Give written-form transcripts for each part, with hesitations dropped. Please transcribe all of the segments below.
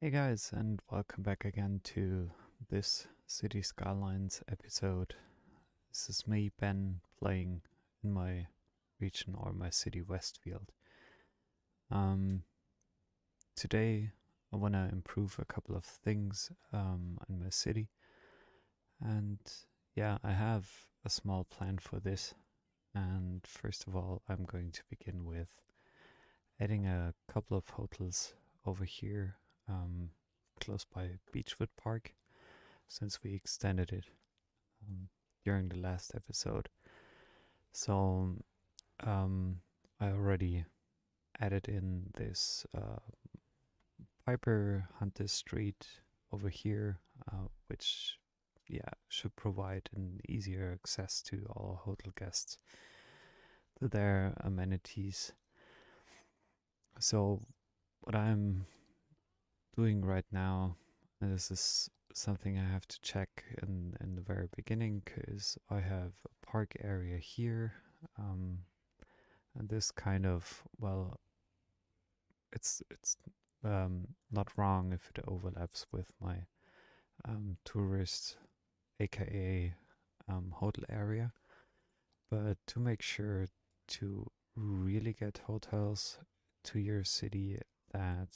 Hey guys, and welcome back again to this City Skylines episode. This is me, Ben, playing in my region or my city, Westfield. Um, Today I want to improve a couple of things in my city, and yeah, I have a small plan for this. And first of all, I'm going to begin with adding a couple of hotels over here, um, close by Beechwood Park, since we extended it um, during the last episode. So um, I already added in this Piper Hunter Street over here, which should provide an easier access to all hotel guests to their amenities. So what I'm doing right now, and this is something I have to check in the very beginning, because I have a park area here, um, and this kind of, well, it's not wrong if it overlaps with my tourist, aka hotel area, but to make sure to really get hotels to your city that,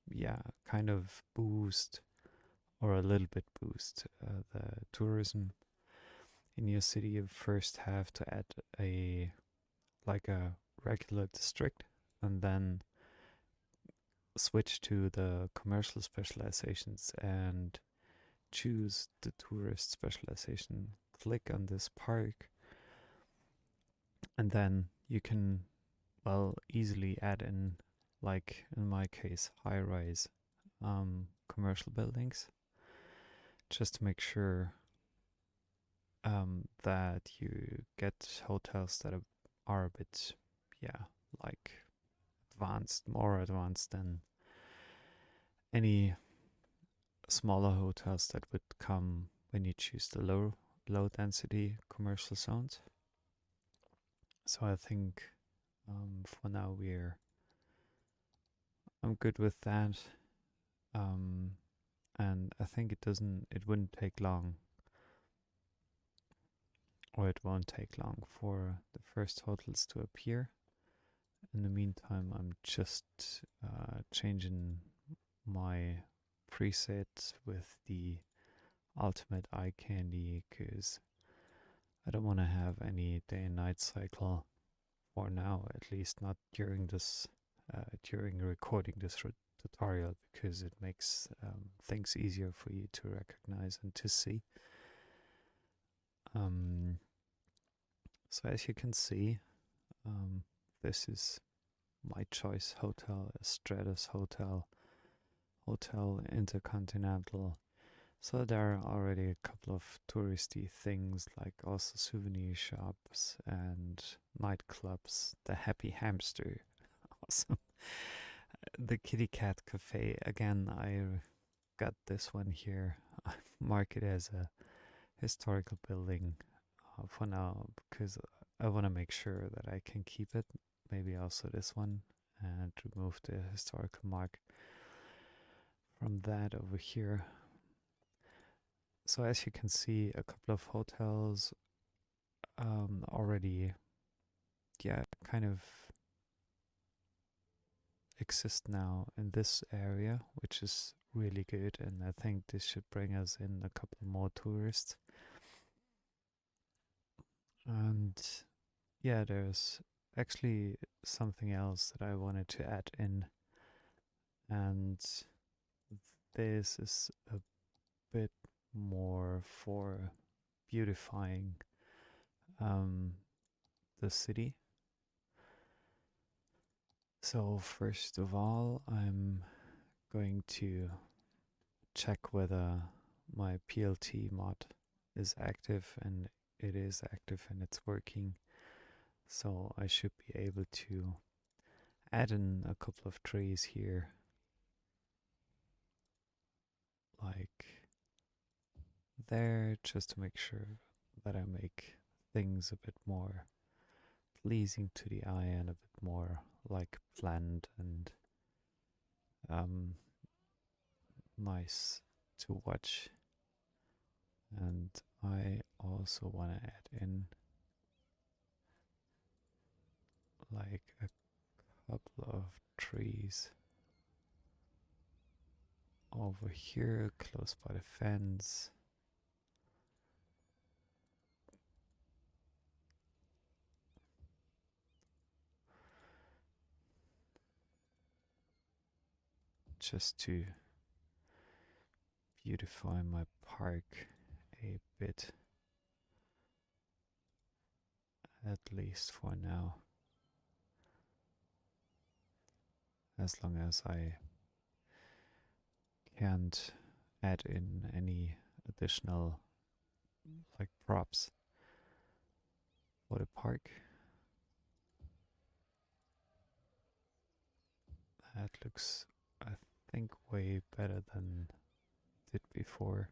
yeah, kind of boost or a little bit boost the tourism in your city, you first have to add a regular district and then switch to the commercial specializations and choose the tourist specialization. Click on this park, and then you can, well, easily add in, like in my case, high rise commercial buildings, just to make sure that you get hotels that are a bit, yeah, like advanced, more advanced than any smaller hotels that would come when you choose the low density commercial zones. So I think for now I'm good with that. Um, and I think it wouldn't take long, or it won't take long for the first hotels to appear. In the meantime, I'm just changing my preset with the ultimate eye candy, because I don't want to have any day and night cycle for now, at least not during recording this tutorial, because it makes things easier for you to recognize and to see. Um, so as you can see, this is my choice hotel, a Stratus Hotel, Hotel Intercontinental. So there are already a couple of touristy things, like also souvenir shops and nightclubs. The Happy Hamster, awesome. The Kitty Cat Cafe, again, I got this one here. I mark it as a historical building for now, because I want to make sure that I can keep it. Maybe also this one, and remove the historical mark from that over here. So as you can see, a couple of hotels already, yeah, kind of exist now in this area, which is really good, and I think this should bring us in a couple more tourists. And yeah, there's actually something else that I wanted to add in, and this is a bit more for beautifying um, the city. So first of all, I'm going to check whether my PLT mod is active, and it is active and it's working. So I should be able to add in a couple of trees here, like there, just to make sure that I make things a bit more pleasing to the eye and a bit more like planned and um, nice to watch. And I also want to add in like a couple of trees over here close by the fence. Just to beautify my park a bit, at least for now. As long as I can't add in any additional like props for the park. That looks, I think, way better than it did before.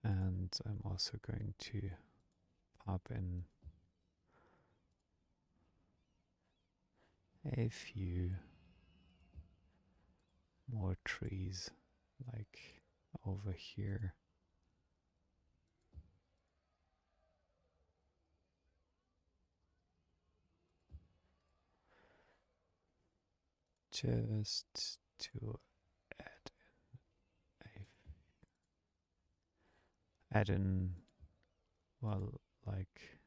And I'm also going to pop in a few more trees, like over here. Just to add in, well, like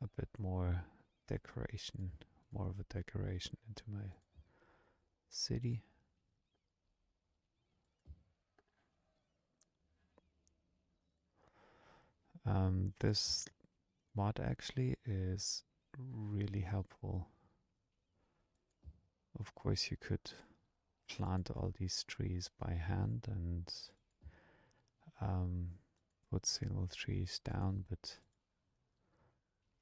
a bit more decoration, more of a decoration into my city. This mod actually is really helpful. Of course, you could plant all these trees by hand and put single trees down, but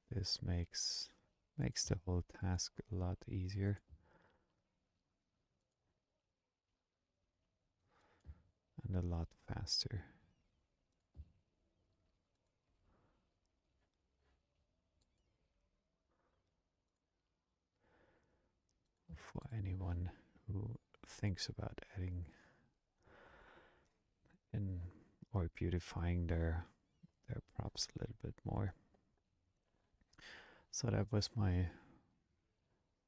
this makes the whole task a lot easier and a lot faster. For anyone who thinks about adding in or beautifying their props a little bit more. So that was my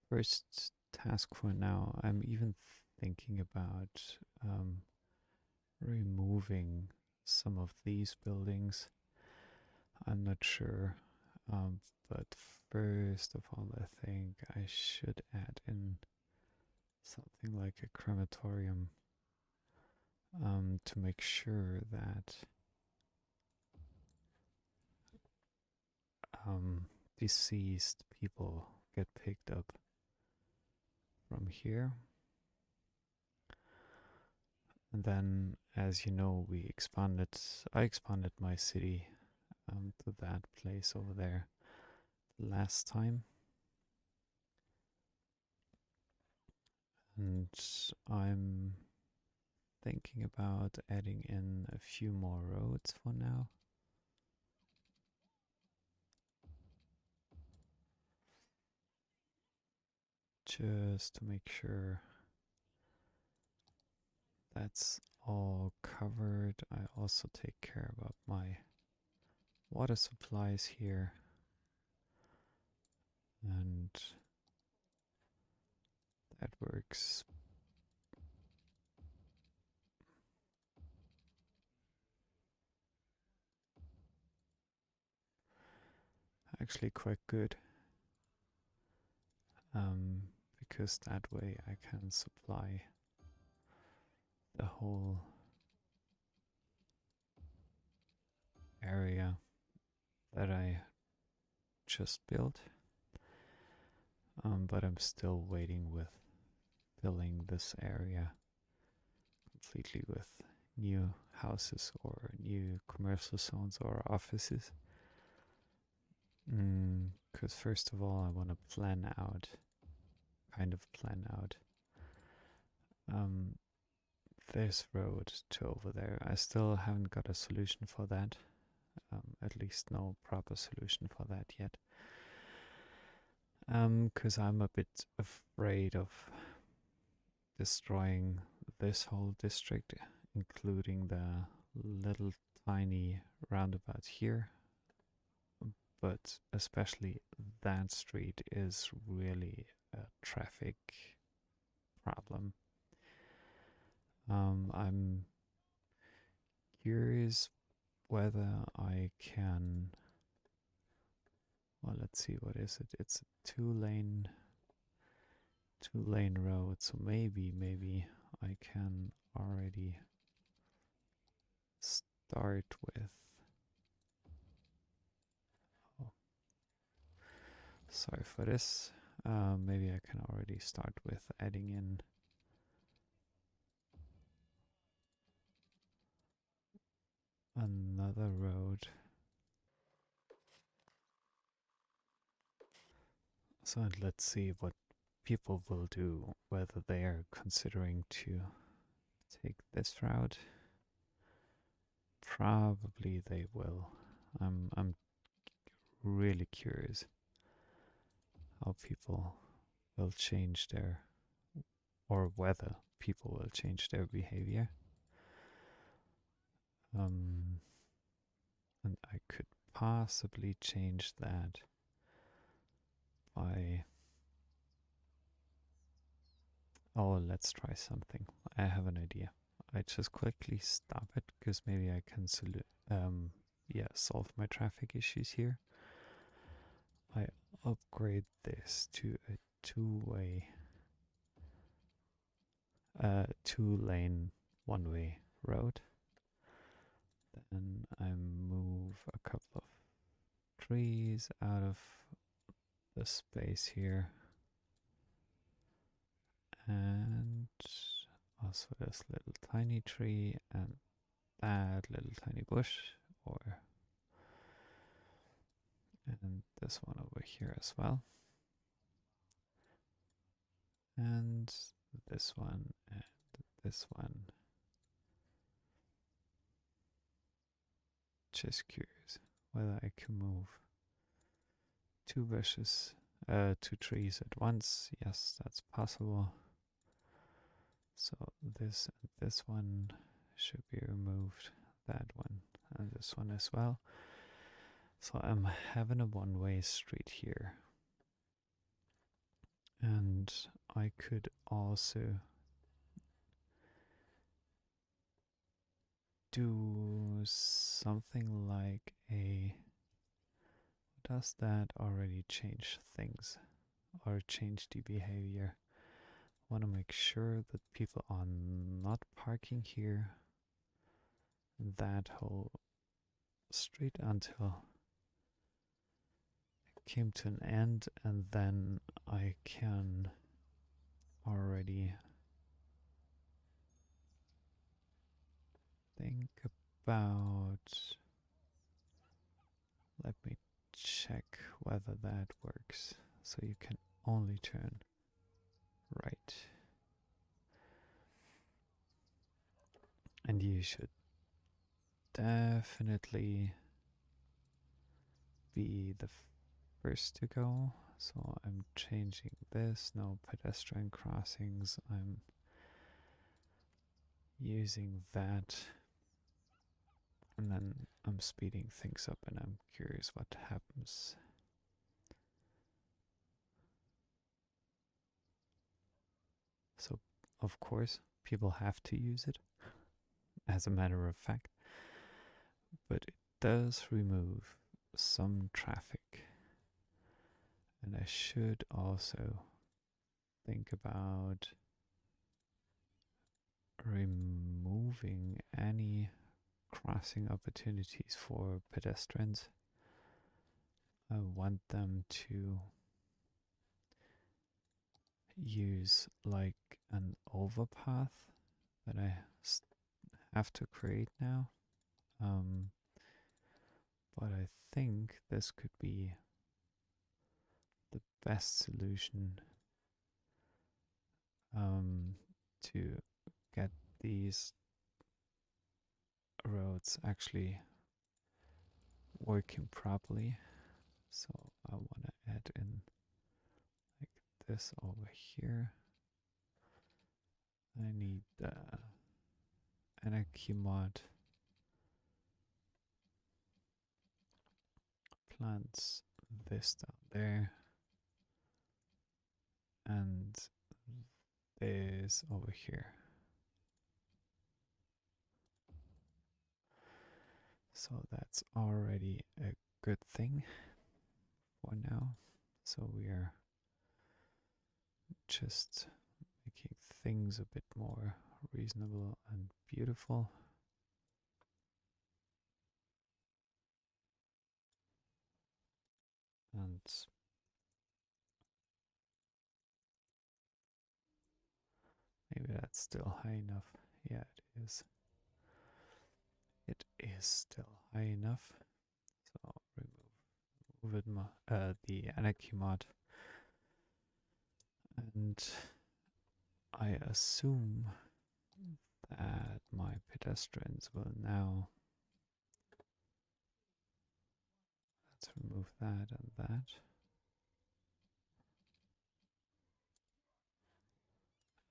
first task for now. I'm even thinking about removing some of these buildings. I'm not sure, but first of all, I think I should add in something like a crematorium to make sure that deceased people get picked up from here. And then, as you know, I expanded my city to that place over there last time. And I'm thinking about adding in a few more roads for now. Just to make sure that's all covered. I also take care about my water supplies here. And that works. Actually quite good. Because that way I can supply the whole area that I just built. But I'm still waiting with filling this area completely with new houses or new commercial zones or offices. Because first of all, I want to plan out this road to over there. I still haven't got a solution for that. At least no proper solution for that yet. Because I'm a bit afraid of destroying this whole district, including the little tiny roundabout here, but especially that street is really a traffic problem. I'm curious whether I can. Well, let's see, what is it? It's a two lane road, so maybe I can already start with. Oh, sorry for this. Maybe I can already start with adding in another road. So let's see what people will do, whether they are considering to take this route. Probably they will. I'm really curious how people will change their, or whether people will change their behavior. And I could possibly change that by. Oh, let's try something. I have an idea. I just quickly stop it because maybe I can solve my traffic issues here. I upgrade this to a two-lane one-way road. Then I move a couple of trees out of the space here. And also this little tiny tree and that little tiny bush, and this one over here as well. And this one and this one. Just curious whether I can move two trees at once. Yes, that's possible. So this and this one should be removed. That one and this one as well. So I'm having a one-way street here. And I could also do something like a. Does that already change things or change the behavior? I want to make sure that people are not parking here that whole street until it came to an end, and then I can already think about. Let me check whether that works. So you can only turn right. And you should definitely be the first to go. So I'm changing this. No pedestrian crossings. I'm using that. And then I'm speeding things up, and I'm curious what happens. So, of course, people have to use it, as a matter of fact. But it does remove some traffic. And I should also think about removing any crossing opportunities for pedestrians. I want them to use like an overpath that I have to create now. But I think this could be the best solution to get these roads actually working properly. So I want to add in like this over here. I need the anarchy mod plants this down there and this over here. So that's already a good thing for now. So we are just making things a bit more reasonable and beautiful. And maybe that's still high enough. Yeah, it is. It is still high enough. So remove the anarchy mod. And I assume that my pedestrians will now, let's remove that and that.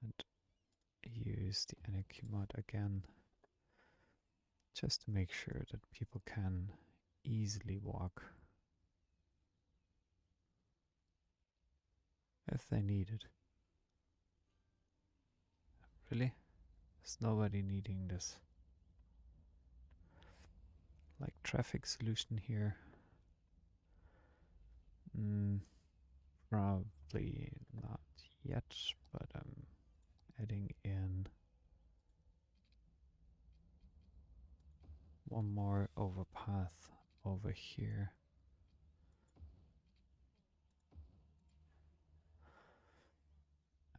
And use the anarchy mod again, just to make sure that people can easily walk if they need it. Really? There's nobody needing this. Like traffic solution here. Probably not yet, but I'm adding in one more overpath over here.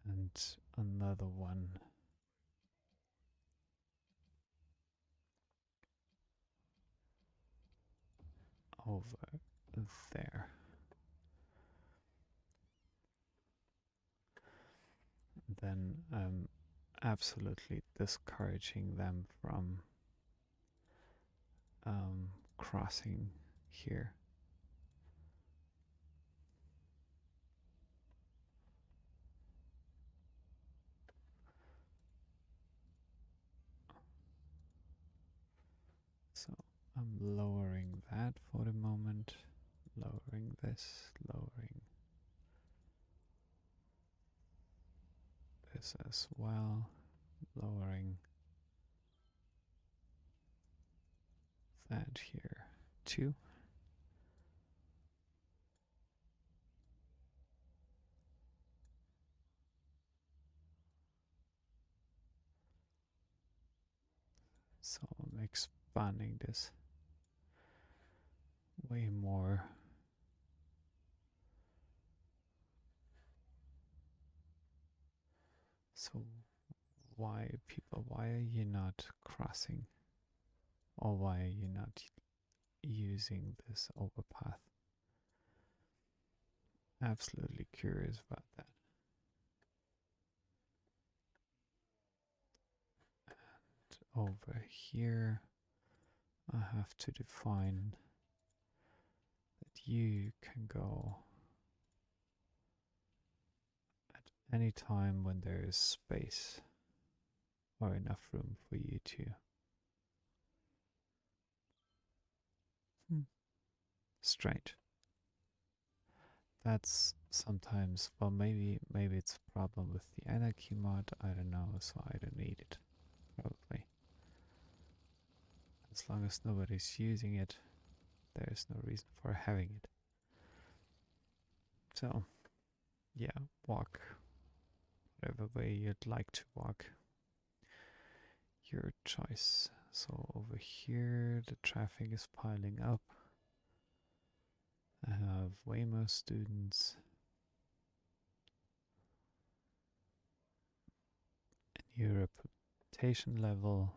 And another one over there. Then I'm absolutely discouraging them from crossing here. So I'm lowering that for the moment, lowering this, lowering this as well, lowering that here too. So I'm expanding this way more. So why are you not crossing? Or why are you not using this overpath? Absolutely curious about that. And over here, I have to define that you can go at any time when there is space or enough room for you to. Strange. That's sometimes, well, maybe it's a problem with the anarchy mod, I don't know, so I don't need it, probably. As long as nobody's using it, there's no reason for having it. So, yeah, walk whatever way you'd like to walk. Your choice. So over here, the traffic is piling up. I have way more students. New reputation level.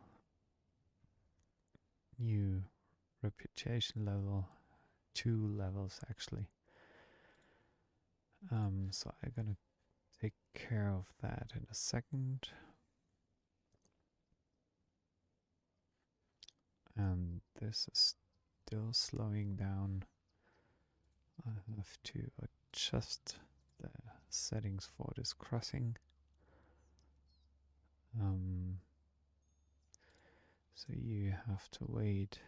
New reputation level. 2 levels actually. So I'm gonna take care of that in a second. And this is still slowing down. I have to adjust the settings for this crossing. Um, so you have to wait.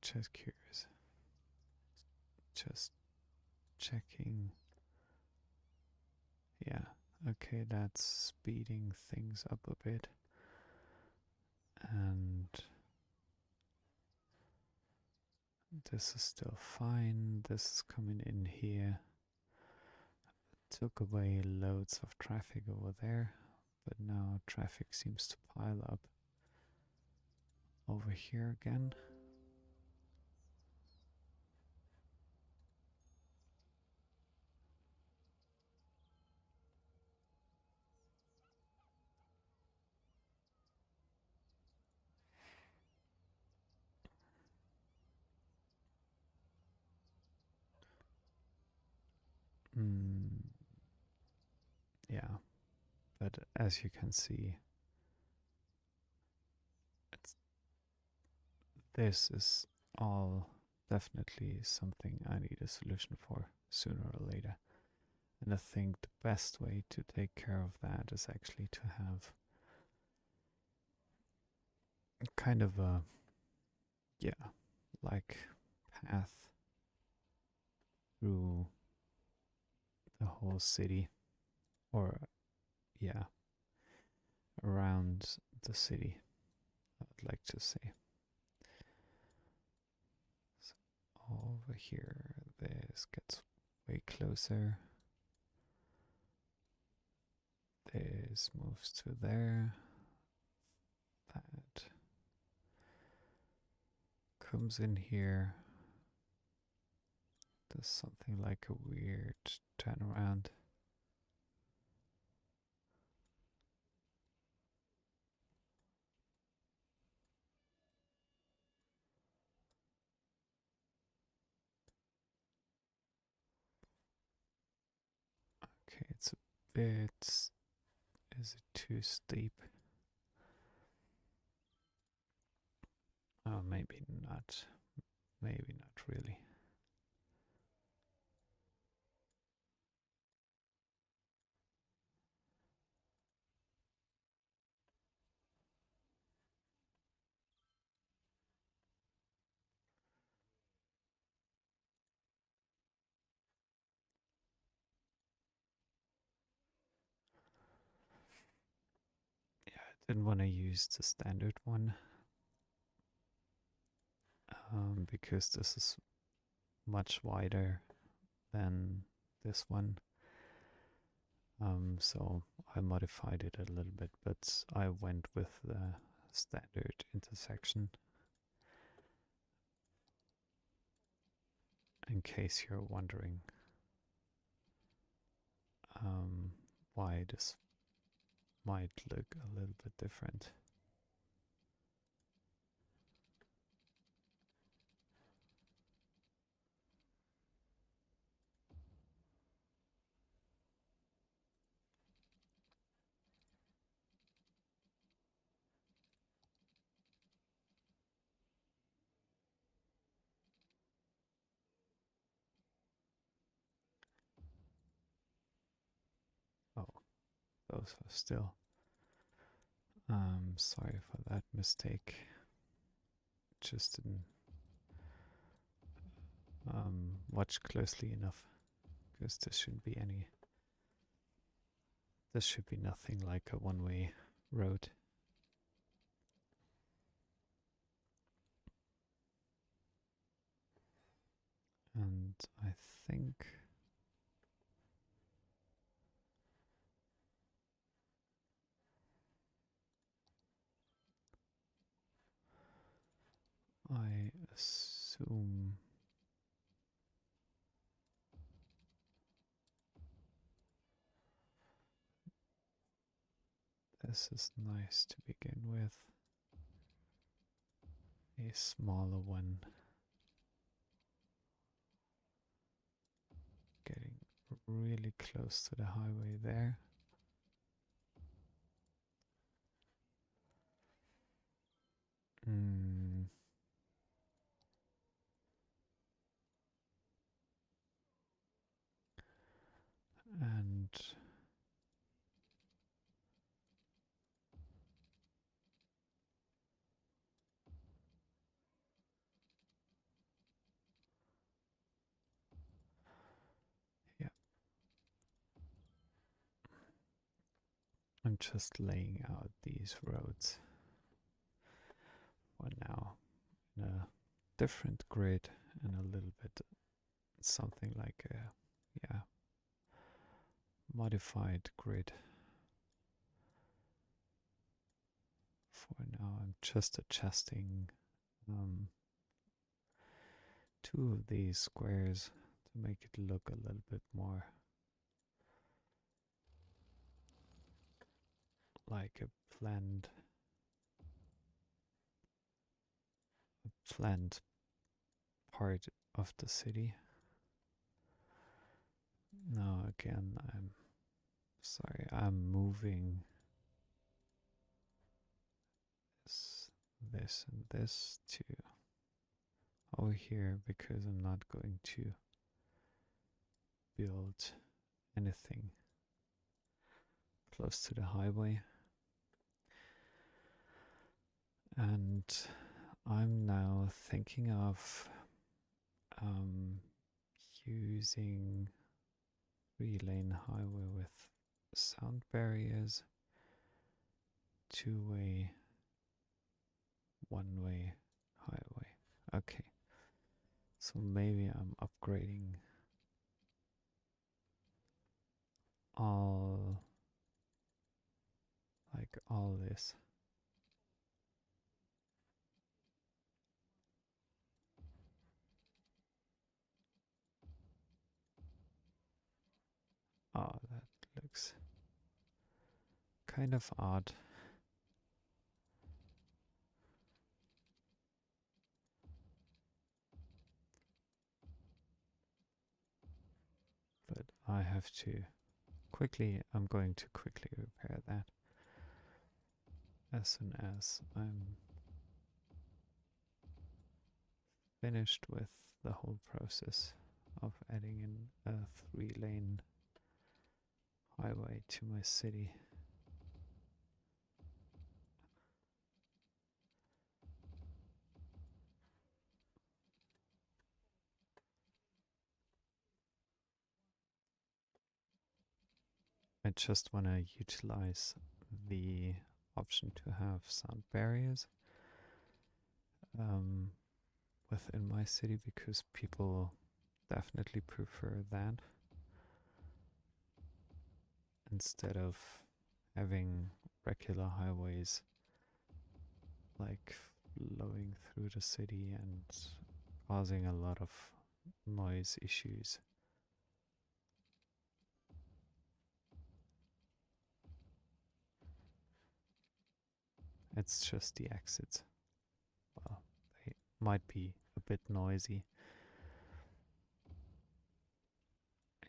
Just curious. Just checking. Yeah, okay, that's speeding things up a bit. And this is still fine. This is coming in here. Took away loads of traffic over there, but now traffic seems to pile up over here again. Mm, yeah, but as you can see, this is all definitely something I need a solution for sooner or later. And I think the best way to take care of that is actually to have kind of a, yeah, like path through the whole city, or yeah, around the city, I'd like to say. So over here, this gets way closer. This moves to there. That comes in here. Does something like a weird turnaround. Okay, it's a bit. Is it too steep? Oh, maybe not. Maybe not really. Yeah, I didn't want to use the standard one because this is much wider than this one. So I modified it a little bit, but I went with the standard intersection in case you're wondering why this might look a little bit different. Oh, those are still. Sorry for that mistake. Just didn't watch closely enough because this shouldn't be any. This should be nothing like a one-way road. And I think I assume this is nice to begin with. A smaller one. Getting really close to the highway there. Mm, and yeah, I'm just laying out these roads for now in a different grid and a little bit something like a, yeah, modified grid. For now, I'm just adjusting um, two of these squares to make it look a little bit more like a planned part of the city. Now again, I'm sorry, I'm moving this and this to over here because I'm not going to build anything close to the highway. And I'm now thinking of using 3-lane highway with sound barriers, 2-way, 1-way highway. Okay, so maybe I'm upgrading all this. Oh, that looks kind of odd. But I have to I'm going to quickly repair that as soon as I'm finished with the whole process of adding in a 3-lane highway to my city. I just want to utilize the option to have sound barriers within my city because people definitely prefer that instead of having regular highways like flowing through the city and causing a lot of noise issues. It's just the exits. Well, they might be a bit noisy.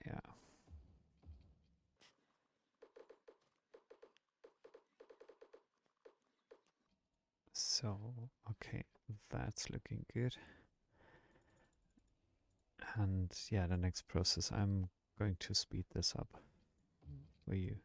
Yeah. So, okay, that's looking good. And yeah, the next process, I'm going to speed this up for you.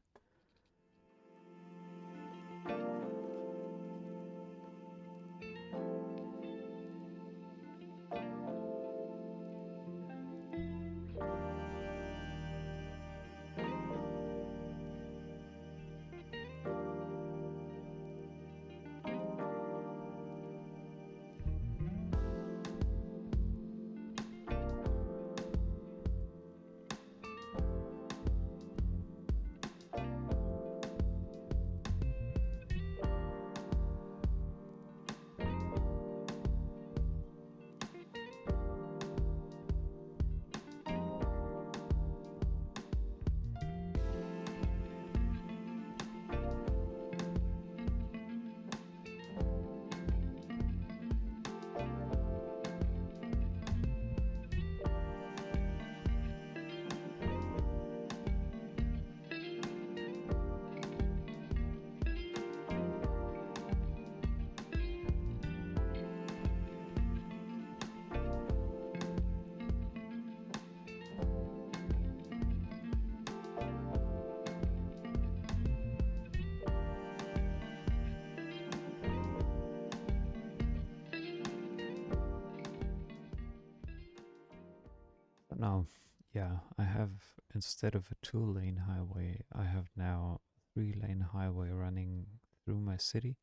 But now, yeah, I have, instead of a 2-lane highway, I have now 3-lane highway running through my city.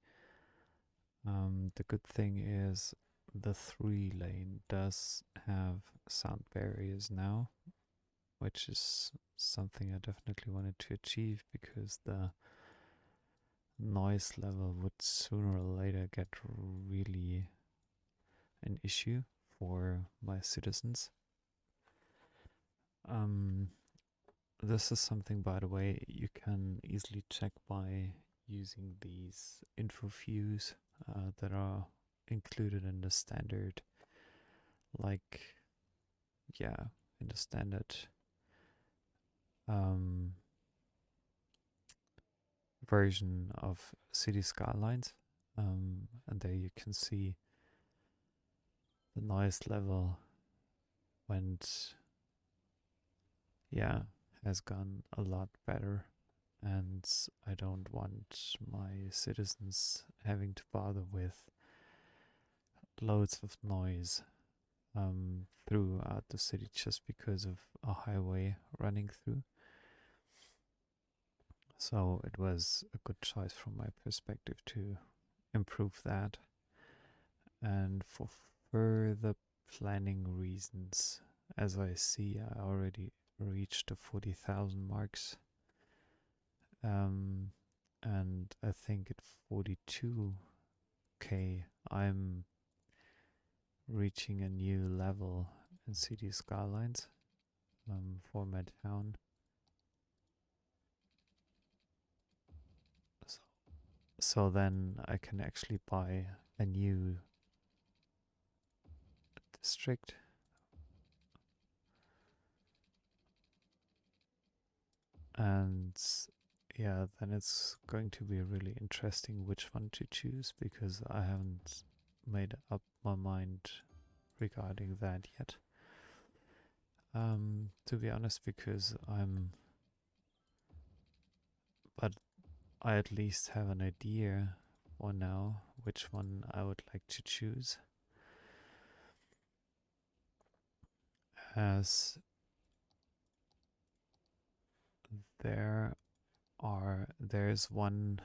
The good thing is the 3-lane does have sound barriers now, which is something I definitely wanted to achieve because the noise level would sooner or later get really an issue for my citizens. Um, this is something, by the way, you can easily check by using these info views that are included in the standard, like, yeah, in the standard um, version of City Skylines. And there you can see the noise level went, yeah, has gone a lot better. And I don't want my citizens having to bother with loads of noise throughout the city just because of a highway running through. So it was a good choice from my perspective to improve that. And for further planning reasons, as I see, I already reached the 40,000 marks. And I think at 42k, I'm reaching a new level in City Skylines for my town. So, so then I can actually buy a new district. And yeah, then it's going to be really interesting which one to choose because I haven't made up my mind regarding that yet. To be honest, because but I at least have an idea for now which one I would like to choose. As there's one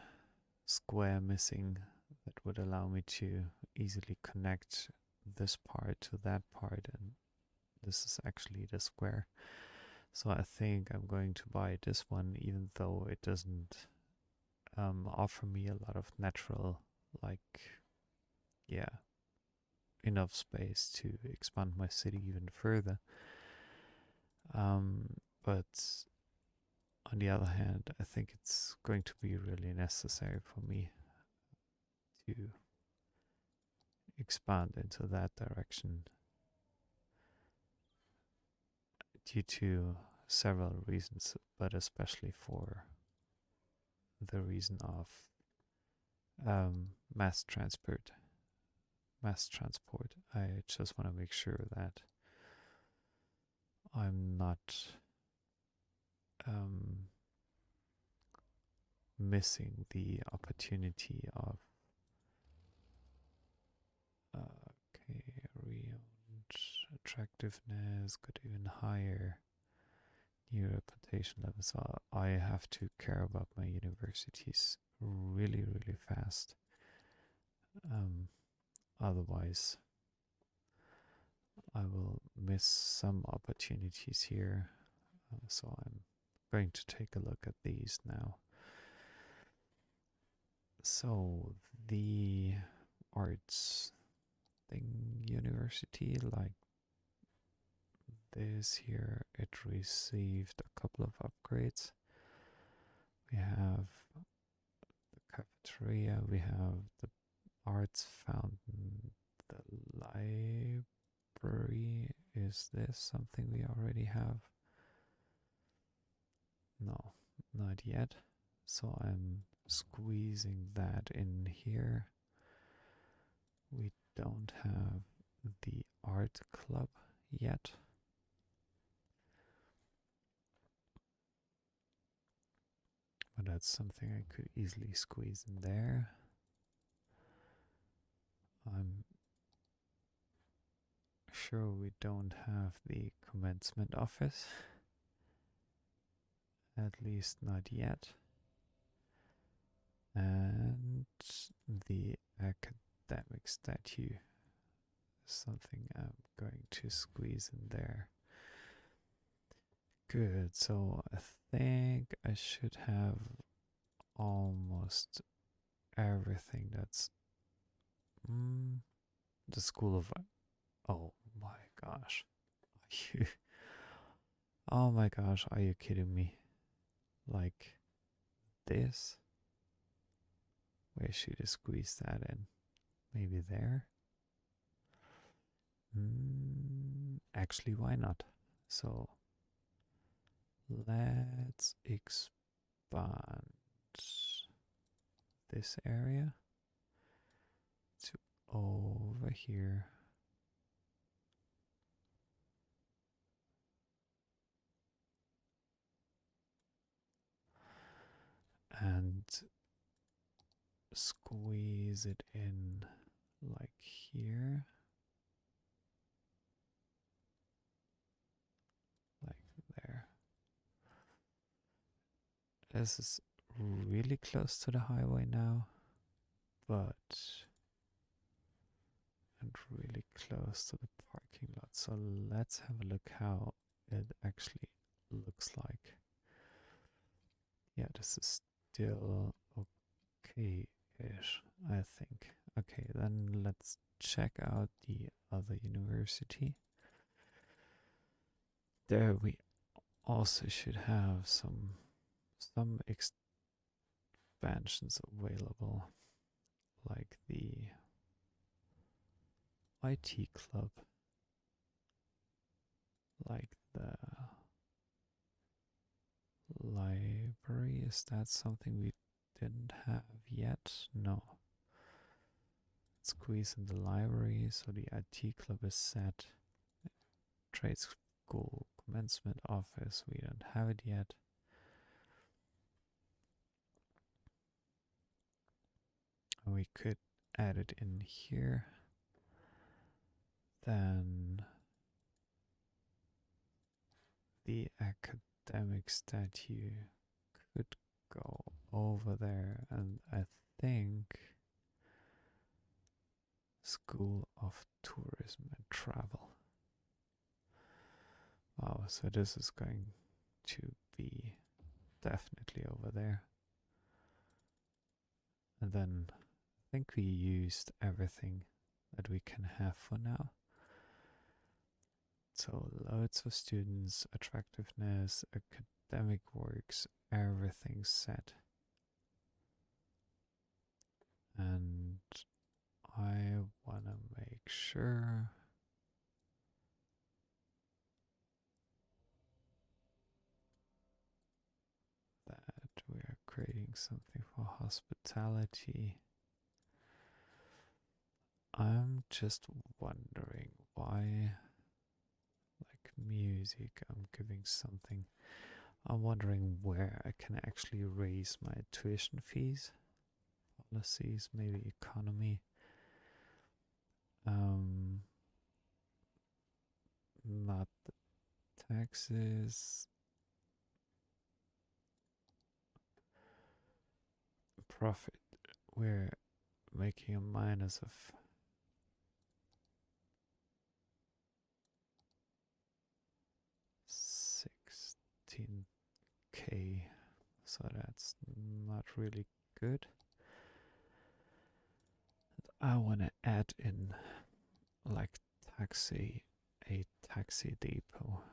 square missing that would allow me to easily connect this part to that part, and this is actually the square. So I think I'm going to buy this one, even though it doesn't offer me a lot of natural, like, yeah, enough space to expand my city even further. But on the other hand, I think it's going to be really necessary for me to expand into that direction due to several reasons, but especially for the reason of mass transport. I just want to make sure that I'm not missing the opportunity of okay, re-owned attractiveness, could even higher new reputation level. So I have to care about my universities really, really fast. Otherwise, I will miss some opportunities here. So I'm going to take a look at these now. So the arts thing university, like this here, it received a couple of upgrades. We have the cafeteria, we have the arts fountain, the library. Is this something we already have? No, not yet. So I'm squeezing that in here. We don't have the art club yet. But that's something I could easily squeeze in there. I'm sure we don't have the commencement office. At least not yet. And the academic statue is something I'm going to squeeze in there. Good, so I think I should have almost everything that's the School of... Oh my gosh. Are you... Oh my gosh, are you kidding me? Like this? Where should I squeeze that in? Maybe there? Actually, why not? So let's expand this area to over here. And squeeze it in like here. Like there. This is really close to the highway now, but and really close to the parking lot. So let's have a look how it actually looks like. Yeah, this is still okay-ish, I think. Okay, then let's check out the other university. There we also should have some expansions available, like the IT club, like the library. Is that something we didn't have yet? No. Let's squeeze in the library, so the IT club is set. Trade school commencement office, we don't have it yet. We could add it in here. Then the academic statue could go over there, and I think School of Tourism and Travel. Wow, so this is going to be definitely over there. And then I think we used everything that we can have for now. So loads of students, attractiveness, academic works, everything's set. And I want to make sure that we are creating something for hospitality. I'm just wondering why, like music, I'm giving something. I'm wondering where I can actually raise my tuition fees. Policies, maybe economy. Not the taxes. Profit. We're making a minus of 16K, so that's not really good. I want to add in like a taxi depot.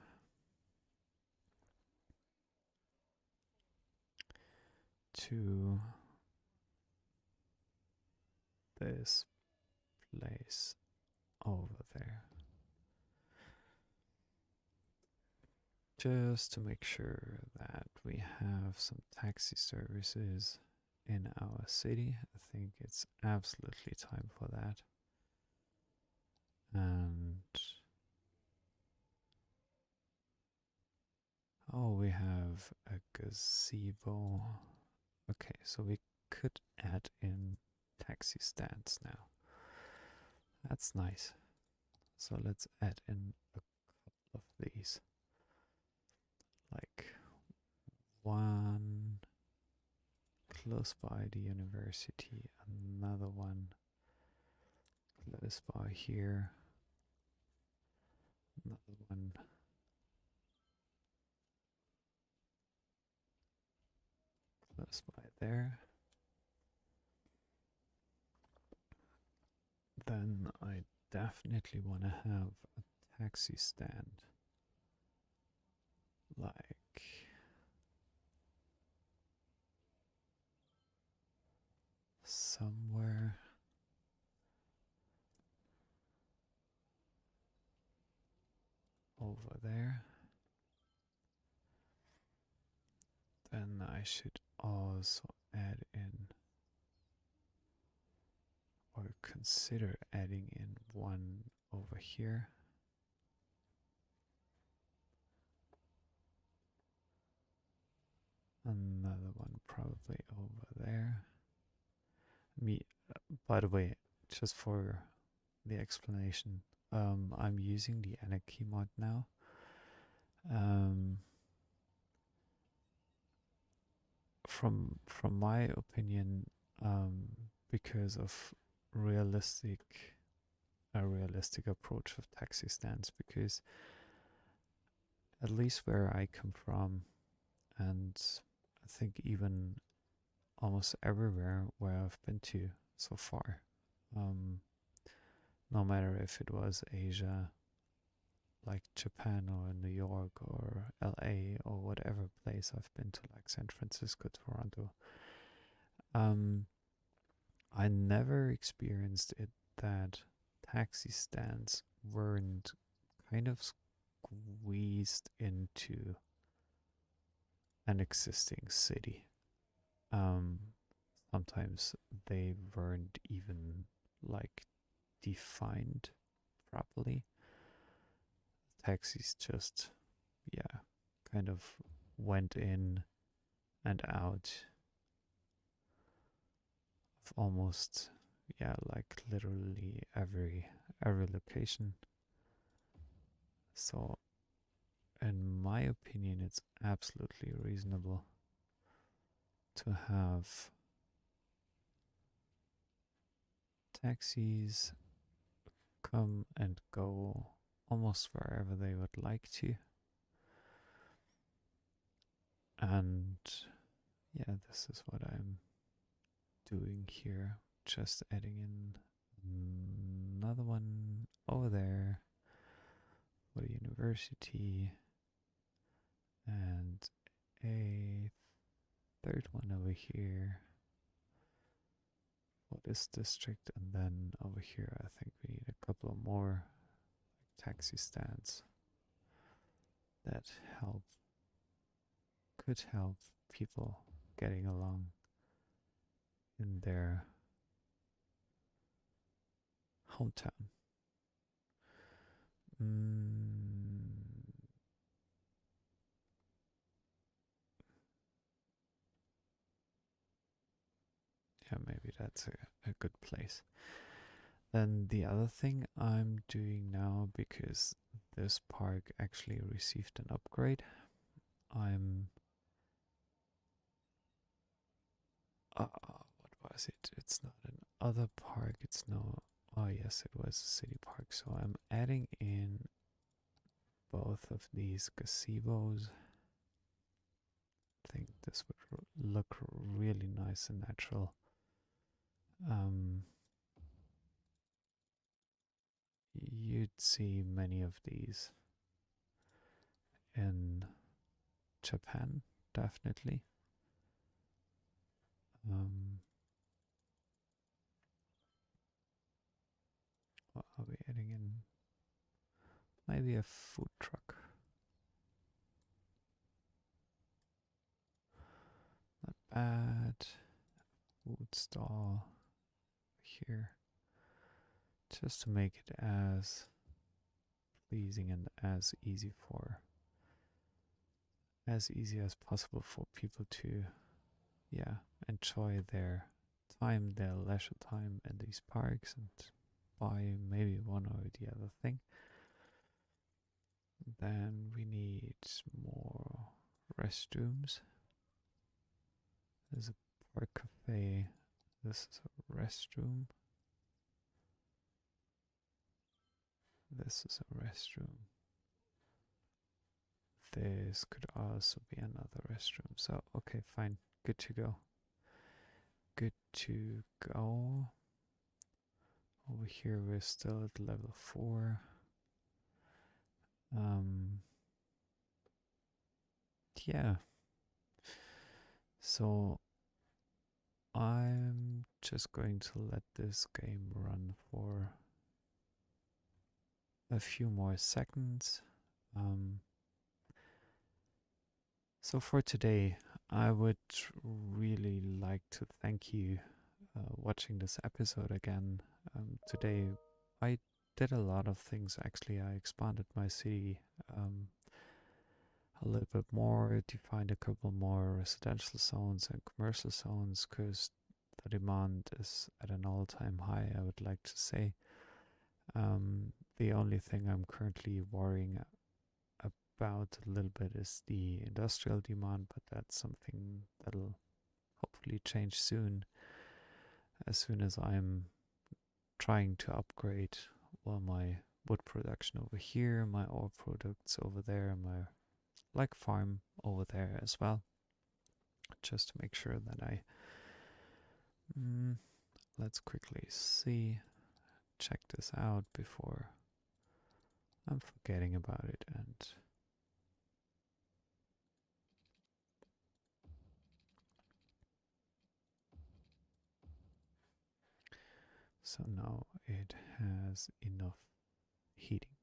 To this place over there. Just to make sure that we have some taxi services in our city. I think it's absolutely time for that. And oh, we have a gazebo. Okay, so we could add in taxi stands now. That's nice. So let's add in a couple of these, like one close by the university, another one close by here, another one close by there. Then I definitely want to have a taxi stand, like somewhere over there. Then I should also add in, or consider adding in, one over here. Another one probably over there. By the way, just for the explanation, I'm using the Anarchy mod now. From my opinion, because of realistic a realistic approach of taxi stands, because at least where I come from, and I think even almost everywhere where I've been to so far, no matter if it was Asia, like Japan or New York or LA or whatever place I've been to, like San Francisco, Toronto, I never experienced it that taxi stands weren't kind of squeezed into an existing city. Sometimes they weren't even like defined properly. Taxis just, yeah, kind of went in and out of almost, yeah, like literally every location. So in my opinion, it's absolutely reasonable to have taxis come and go almost wherever they would like to. And yeah, this is what I'm doing here. Just adding in another one over there for the university, and a third one over here for this district, and then over here I think we need a couple of more taxi stands that could help people getting along in their hometown. Yeah, maybe that's a good place. Then the other thing I'm doing now, because this park actually received an upgrade, I'm what was it? It's not an other park, it's no, oh yes, it was a city park. So I'm adding in both of these gazebos. I think this would look really nice and natural. You'd see many of these in Japan, definitely. What are we adding in? Maybe a food truck. Not bad. Food stall here. Just to make it as pleasing and as easy as possible for people to, yeah, enjoy their time, their leisure time in these parks, and buy maybe one or the other thing. Then we need more restrooms. There's a park cafe. This is a restroom. This is a restroom. This could also be another restroom. So, okay, fine. Good to go. Good to go. Over here we're still at level 4. Yeah. So I'm just going to let this game run for a few more seconds. So for today, I would really like to thank you watching this episode again. Today I did a lot of things actually. I expanded my city a little bit more, defined a couple more residential zones and commercial zones because the demand is at an all-time high, I would like to say. The only thing I'm currently worrying about a little bit is the industrial demand, but that's something that'll hopefully change soon, as soon as I'm trying to upgrade my wood production over here, my ore products over there, my farm over there as well, just to make sure that I let's quickly check this out before I'm forgetting about it. And so now it has enough heating.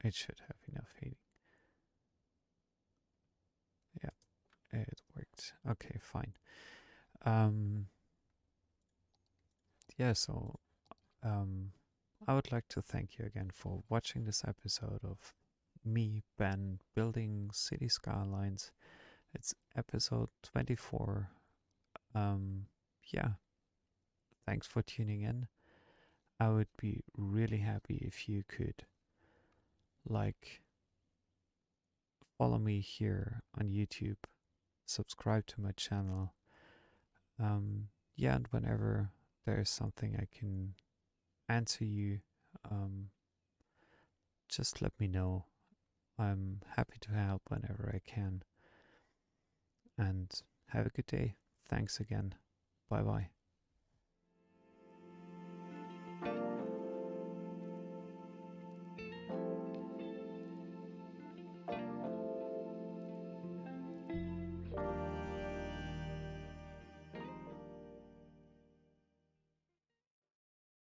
It should have enough heating. Yeah, it worked. Okay, fine. Yeah, so I would like to thank you again for watching this episode of me, Ben, building City Skylines. It's episode 24. Yeah, thanks for tuning in. I would be really happy if you could follow me here on YouTube, subscribe to my channel. Yeah, and whenever there is something I can answer you, just let me know. I'm happy to help whenever I can. And have a good day. Thanks again. Bye bye.